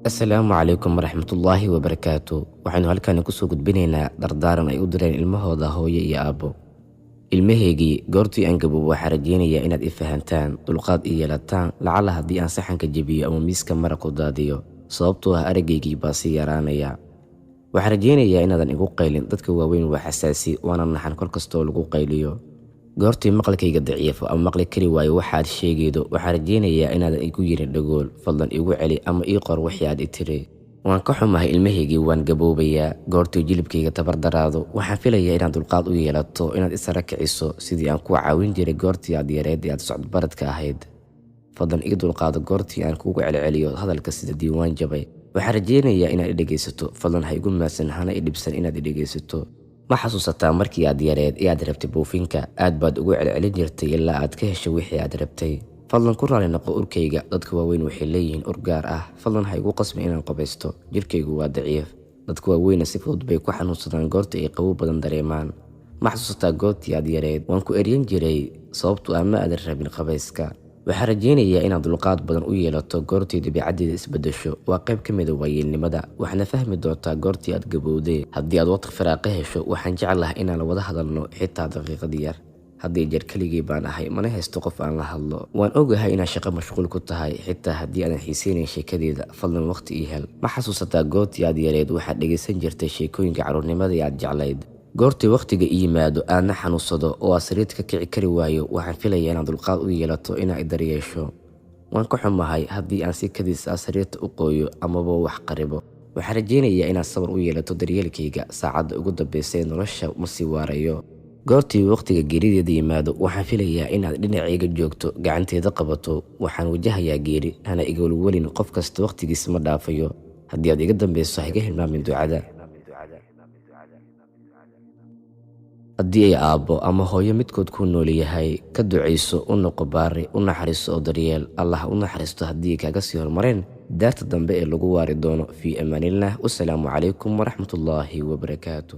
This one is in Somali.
Asalaamu calaykum waraxmatullaahi wabarakaatu. Waxaynu halkan ku soo gudbinaynaa dardaaran ay u direen ilmahooda hooyo iyo aabbo. Ilmaheygii goortii aan gaboobo waxaan rajaynayaa inaad i fahantaan, dulqaad i yeelataan, lacala haddii aan saxanka jebiyo ama miiska maraq u daadiyo, sababtoo ah aragaygii baa sii yaraanaya. Waxaan rajaynayaa inaadan igu qaylin, dadka waaweyn waa xasaasi, waana naxan kol kastoo lagu qayliyo. goortii maqalkayga daciifo ama maqli kari waayo waxaad sheegaydo, waxaan rajaynayaa inaadan igu yirin dhagool, fadlan igu celi ama ii qor wixii aad i tiri. Waan ka xumahay ilmaheygii, waan gaboobayaa. goortii jilibkayga tabardaraado, waxaan filayaa inaad dulqaad u yeelato, inaad isara kiciso sidii aan ku caawin jiray goortii aad yareed ee aad socodbaradka ahayd. fadlan ii dulqaado goortii aan kugu celceliyo hadalka sida diiwaan jabay. waxaan rajaynayaa inaad i dhegaysato, fadlan ha igu maadsan, hana i dhibsan inaad i dhegaysato. ma xasuusataa markii aad yareed ee aad rabtay buufinka, aad baad ugu celcelin jirtay ilaa aad ka hesho wixii aad rabtay. fadlan ku raali noqo urkayga, dadka waaweyn waxay leeyihiin ur gaar ah. fadlan ha igu qasbin inaan qabaysto, jirkaygu waa daciif. dadka waaweyna si fudud bay ku xanuunsadaan goorta ay qabow badan dareemaan. ma xasuusataa goortii aad yareed waan ku eryan jiray sababtoo ah ma aadan rabin qabayska. waxaan rajaynayaa inaad dulqaad badan u yeelato goortii dabiicaddeeda isbeddesho. waa qayb ka mida waayeelnimada, waxaana fahmi doontaa goortii aad gabowday. haddii aad waqti firaaqo hesho, waxaan jeclahay inaan wada hadalno xitaa daqiiqad yar. haddii jeer keligii baan ahay, mana haysto qof aan la hadlo. waan ogahay inaad shaqo mashquul ku tahay, xitaa haddii aadan xiisaynayn sheekadeeda, fadlan waqti ii hel. ma xasuusataa goortii aad yareed waxaad dhegaysan jirtay sheekooyinka carruurnimada ee aad jeclayd. goortii wakhtiga ii yimaado aadna xanuunsado oo aad sariirta ka kici kari waayo, waxaan filayaa inaad dulqaad u yeelato inaad i daryeesho. waan ka xumahay haddii aan si kadiis ah sariirta u qooyo amaba wax qaribo. waxaan rajaynayaa inaad sabar u yeelato daryeelkayga saacadda ugu dambaysa ee nolosha ma sii waarayo. goortii wakhtiga geerideeda yimaado, waxaan filayaa inaad dhinacayga joogto, gacanteeda qabato. waxaan wajahayaa geeri, hana iga welwelin, qof kasta wakhtigiisa ma dhaafayo. haddii aad iga dambayso ha iga hilmaamin ducada. haddii ay aabbo ama hooyo midkood ku nool yahay, ka ducayso, u noqo baari, u naxariiso oo daryeel. allah u naxariisto haddii ay kaaga sii hormareen daarta dambe ee lagu waari doono. fii amaanillah. wasalaamu calaykum waraxmatullaahi wabarakaatu.